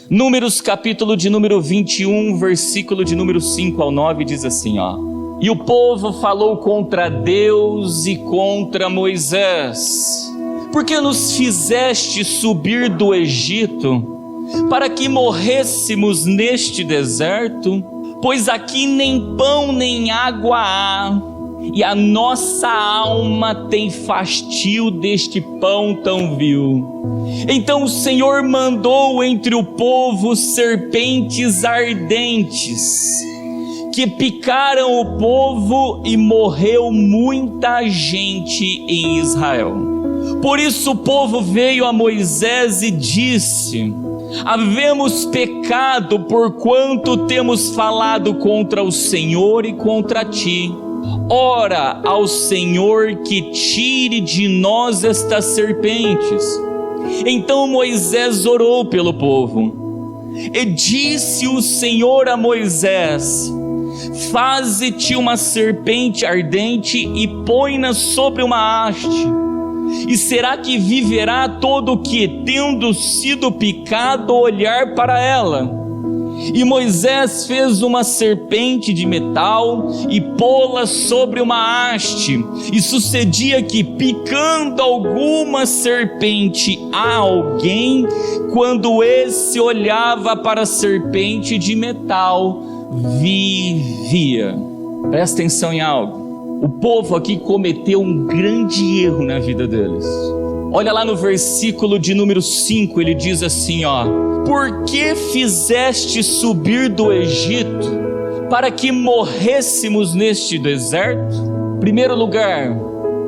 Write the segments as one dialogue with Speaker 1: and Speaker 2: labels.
Speaker 1: Números capítulo de número 21, versículo de número 5 ao 9, diz assim, E o povo falou contra Deus e contra Moisés: por que nos fizeste subir do Egito, para que morrêssemos neste deserto? Pois aqui nem pão nem água há, e a nossa alma tem fastio deste pão tão vil. Então o Senhor mandou entre o povo serpentes ardentes, que picaram o povo, e morreu muita gente em Israel. Por isso o povo veio a Moisés e disse: havemos pecado, porquanto temos falado contra o Senhor e contra ti. Ora ao Senhor que tire de nós estas serpentes. Então Moisés orou pelo povo, e disse o Senhor a Moisés: faze-te uma serpente ardente e põe-na sobre uma haste. E será que viverá todo o que, tendo sido picado, olhar para ela? E Moisés fez uma serpente de metal e pô-la sobre uma haste. E sucedia que, picando alguma serpente a alguém, quando esse olhava para a serpente de metal, vivia. Presta atenção em algo. O povo aqui cometeu um grande erro na vida deles. Olha lá no versículo de número 5, ele diz assim, por que fizeste subir do Egito, para que morrêssemos neste deserto? Primeiro lugar,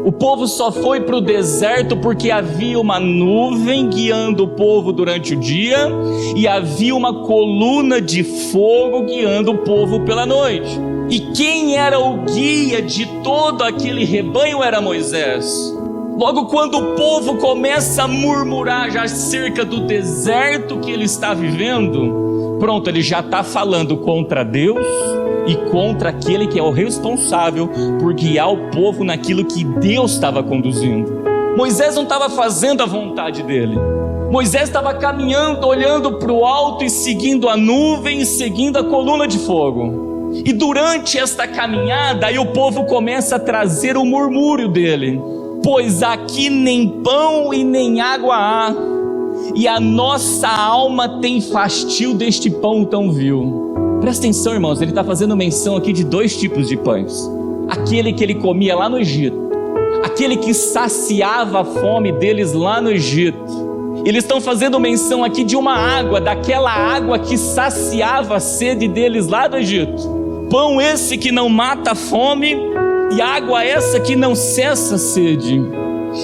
Speaker 1: o povo só foi para o deserto porque havia uma nuvem guiando o povo durante o dia, e havia uma coluna de fogo guiando o povo pela noite. E quem era o guia de todo aquele rebanho era Moisés. Logo, quando o povo começa a murmurar já acerca do deserto que ele está vivendo, pronto, ele já está falando contra Deus e contra aquele que é o responsável por guiar o povo naquilo que Deus estava conduzindo. Moisés não estava fazendo a vontade dele. Moisés estava caminhando, olhando para o alto e seguindo a nuvem e seguindo a coluna de fogo. E durante esta caminhada, aí o povo começa a trazer o murmúrio dele: pois aqui nem pão e nem água há, e a nossa alma tem fastio deste pão tão vil. Presta atenção, irmãos, ele está fazendo menção aqui de dois tipos de pães: aquele que ele comia lá no Egito, aquele que saciava a fome deles lá no Egito. Eles estão fazendo menção aqui de uma água, daquela água que saciava a sede deles lá do Egito. Pão esse que não mata a fome, e água essa que não cessa a sede.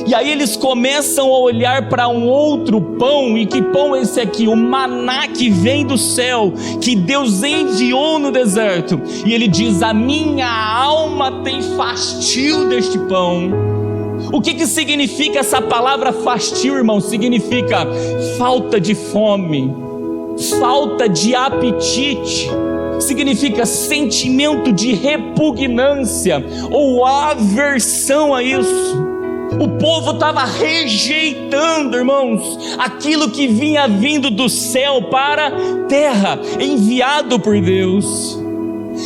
Speaker 1: E aí eles começam a olhar para um outro pão. E que pão é esse aqui? O maná que vem do céu, que Deus enviou no deserto. E ele diz: a minha alma tem fastio deste pão. O que significa essa palavra fastio, irmão? Significa falta de fome, falta de apetite. Significa sentimento de repugnância ou aversão a isso. O povo estava rejeitando, irmãos, aquilo que vinha vindo do céu para a terra, enviado por Deus.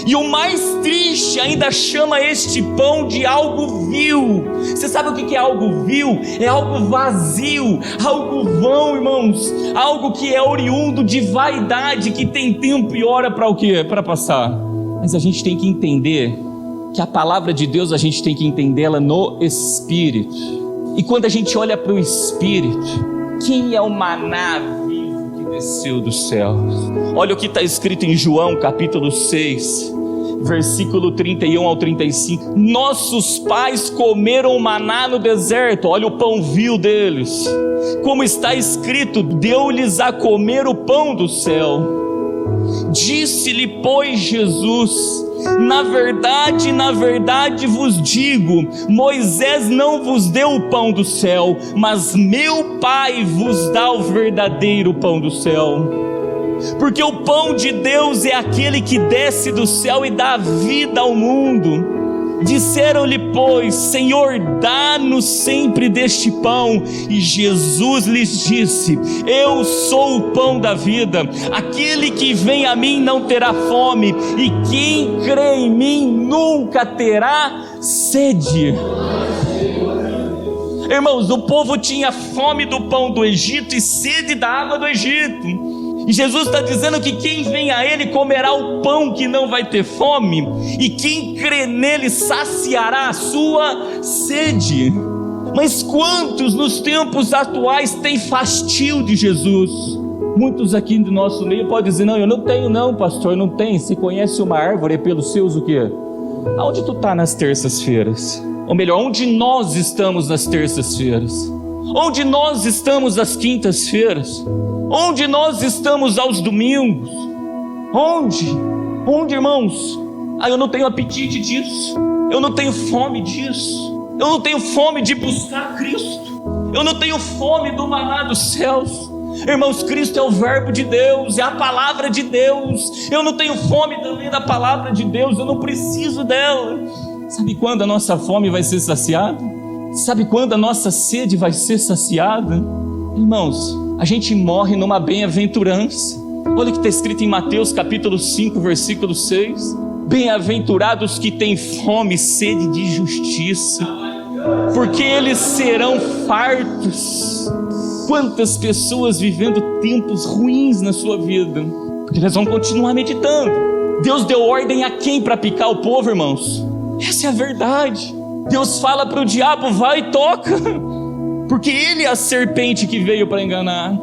Speaker 1: E o mais triste, ainda chama este pão de algo vil. Você sabe o que é algo vil? É algo vazio, algo vão, irmãos. Algo que é oriundo de vaidade, que tem tempo e hora para o quê? Para passar. Mas a gente tem que entender que a palavra de Deus, a gente tem que entendê-la no Espírito. E quando a gente olha para o Espírito, quem é o maná vivo que desceu dos céus? Olha o que está escrito em João capítulo 6, versículo 31 ao 35. Nossos pais comeram maná no deserto. Olha o pão vil deles. Como está escrito, deu-lhes a comer o pão do céu. Disse-lhe, pois, Jesus: na verdade vos digo, Moisés não vos deu o pão do céu, mas meu Pai vos dá o verdadeiro pão do céu. Porque o pão de Deus é aquele que desce do céu e dá vida ao mundo. Disseram-lhe, pois: Senhor, dá-nos sempre deste pão. E Jesus lhes disse: Eu sou o pão da vida. Aquele que vem a mim não terá fome, e quem crê em mim nunca terá sede. Irmãos, o povo tinha fome do pão do Egito e sede da água do Egito. E Jesus está dizendo que quem vem a Ele comerá o pão que não vai ter fome, e quem crê nele saciará a sua sede. Mas quantos nos tempos atuais têm fastio de Jesus? Muitos aqui do nosso meio podem dizer: não, eu não tenho não, pastor, eu não tenho. Você conhece uma árvore pelos seus o quê? Aonde tu está nas terças-feiras? Ou melhor, onde nós estamos nas terças-feiras? Onde nós estamos às quintas-feiras? Onde nós estamos aos domingos? Onde, irmãos? Eu não tenho apetite disso, eu não tenho fome disso, eu não tenho fome de buscar Cristo, eu não tenho fome do maná dos céus. Irmãos, Cristo é o verbo de Deus, é a palavra de Deus. Eu não tenho fome também da palavra de Deus, eu não preciso dela. Sabe quando a nossa fome vai ser saciada? Sabe quando a nossa sede vai ser saciada? Irmãos, a gente morre numa bem-aventurança. Olha o que está escrito em Mateus capítulo 5, versículo 6. Bem-aventurados que têm fome e sede de justiça, porque eles serão fartos. Quantas pessoas vivendo tempos ruins na sua vida, porque elas vão continuar meditando. Deus deu ordem a quem para picar o povo, irmãos? Essa é a verdade. Deus fala para o diabo: vai e toca, porque ele é a serpente que veio para enganar,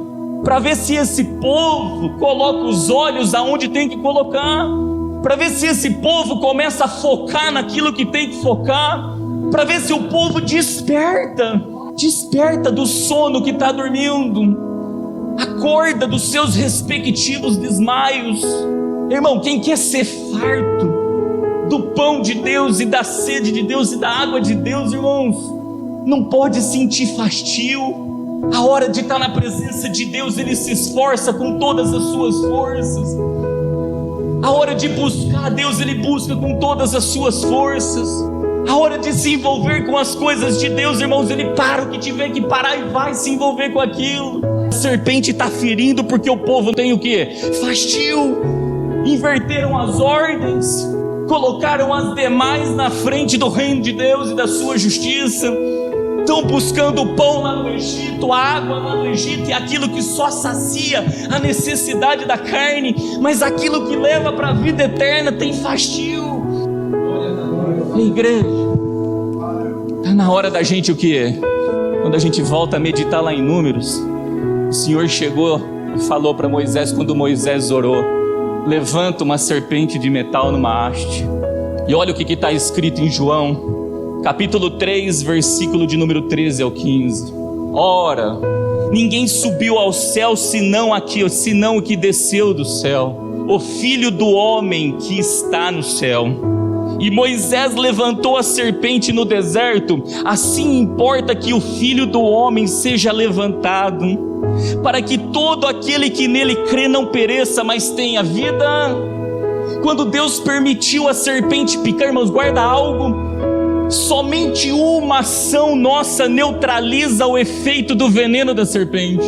Speaker 1: para ver se esse povo coloca os olhos aonde tem que colocar, para ver se esse povo começa a focar naquilo que tem que focar, para ver se o povo desperta do sono que está dormindo, acorda dos seus respectivos desmaios. Irmão, quem quer ser farto do pão de Deus e da sede de Deus e da água de Deus, irmãos, não pode sentir fastio. A hora de estar na presença de Deus, ele se esforça com todas as suas forças. A hora de buscar a Deus, ele busca com todas as suas forças. A hora de se envolver com as coisas de Deus, irmãos, ele para o que tiver que parar e vai se envolver com aquilo. A serpente está ferindo porque o povo tem o quê? Fastio. Inverteram as ordens, colocaram as demais na frente do reino de Deus e da sua justiça. Estão buscando o pão lá no Egito, a água lá no Egito, e aquilo que só sacia a necessidade da carne, mas aquilo que leva para a vida eterna tem fastio. Igreja, está na hora da gente o que? Quando a gente volta a meditar lá em Números, o Senhor chegou e falou para Moisés, quando Moisés orou: levanta uma serpente de metal numa haste. E olha o que está escrito em João capítulo 3, versículo de número 13 ao 15. Ora, ninguém subiu ao céu senão o que desceu do céu, o Filho do homem que está no céu. E Moisés levantou a serpente no deserto. Assim importa que o Filho do homem seja levantado, para que todo aquele que nele crê não pereça, mas tenha vida. Quando Deus permitiu a serpente picar, irmãos, guarda algo: somente uma ação nossa neutraliza o efeito do veneno da serpente.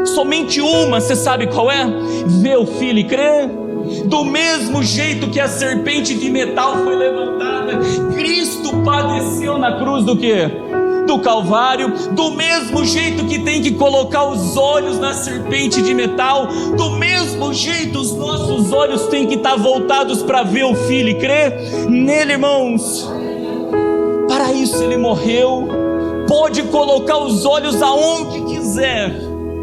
Speaker 1: Somente uma. Você sabe qual é? Ver o Filho e crer. Do mesmo jeito que a serpente de metal foi levantada, Cristo padeceu na cruz do quê? Do Calvário. Do mesmo jeito que tem que colocar os olhos na serpente de metal, do mesmo jeito os nossos olhos têm que estar voltados para ver o Filho e crer nele, irmãos. Para isso ele morreu. Pode colocar os olhos aonde quiser,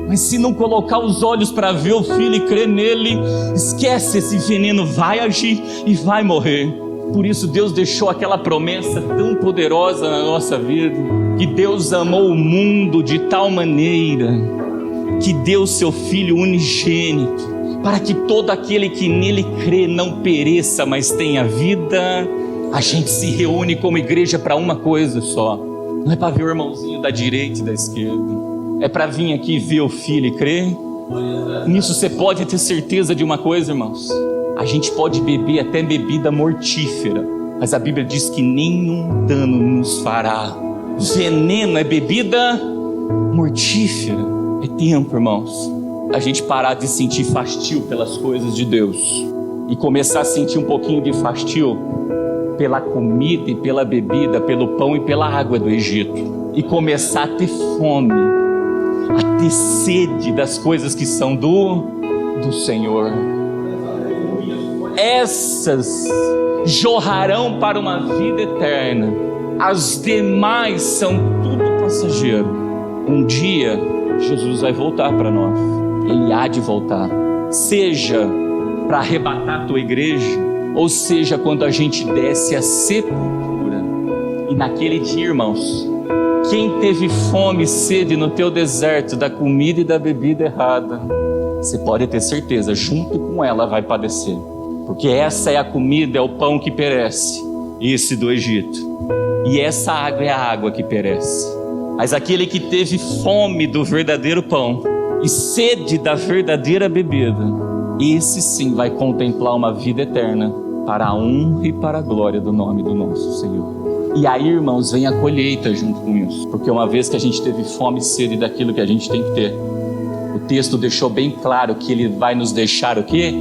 Speaker 1: mas se não colocar os olhos para ver o Filho e crer nele, esquece, esse veneno vai agir e vai morrer. Por isso Deus deixou aquela promessa tão poderosa na nossa vida, que Deus amou o mundo de tal maneira que deu seu Filho unigênito, para que todo aquele que nele crê não pereça, mas tenha vida. A gente se reúne como igreja para uma coisa só, não é para ver o irmãozinho da direita e da esquerda, é para vir aqui ver o Filho e crer. Nisso você pode ter certeza de uma coisa, irmãos: a gente pode beber até bebida mortífera, mas a Bíblia diz que nenhum dano nos fará. Veneno é bebida mortífera. É tempo, irmãos, a gente parar de sentir fastio pelas coisas de Deus e começar a sentir um pouquinho de fastio pela comida e pela bebida, pelo pão e pela água do Egito, e começar a ter fome, a ter sede das coisas que são do Senhor. Essas jorrarão para uma vida eterna, as demais são tudo passageiro. Um dia Jesus vai voltar para nós, Ele há de voltar, seja para arrebatar a tua igreja, ou seja, quando a gente desce a sepultura. E naquele dia, irmãos, quem teve fome e sede no teu deserto da comida e da bebida errada, você pode ter certeza, junto com ela vai padecer, porque essa é a comida, é o pão que perece, esse do Egito, e essa água é a água que perece. Mas aquele que teve fome do verdadeiro pão e sede da verdadeira bebida, esse sim vai contemplar uma vida eterna, para a honra e para a glória do nome do nosso Senhor. E aí, irmãos, vem a colheita junto com isso, porque uma vez que a gente teve fome e sede daquilo que a gente tem que ter, o texto deixou bem claro que Ele vai nos deixar o quê?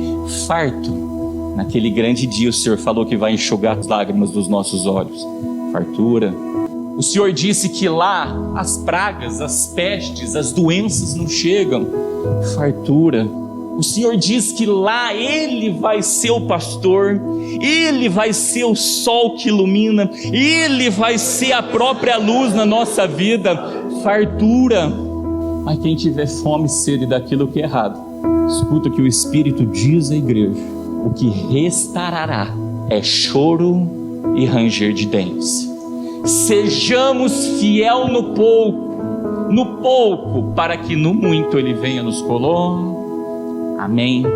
Speaker 1: Farto. Naquele grande dia o Senhor falou que vai enxugar as lágrimas dos nossos olhos. Fartura. O Senhor disse que lá as pragas, as pestes, as doenças não chegam. Fartura. O Senhor diz que lá Ele vai ser o pastor, Ele vai ser o sol que ilumina, Ele vai ser a própria luz na nossa vida. Fartura. Mas quem tiver fome e sede daquilo que é errado, escuta o que o Espírito diz à igreja: o que restará é choro e ranger de dentes. Sejamos fiel no pouco, para que no muito Ele venha nos colocar. Amém.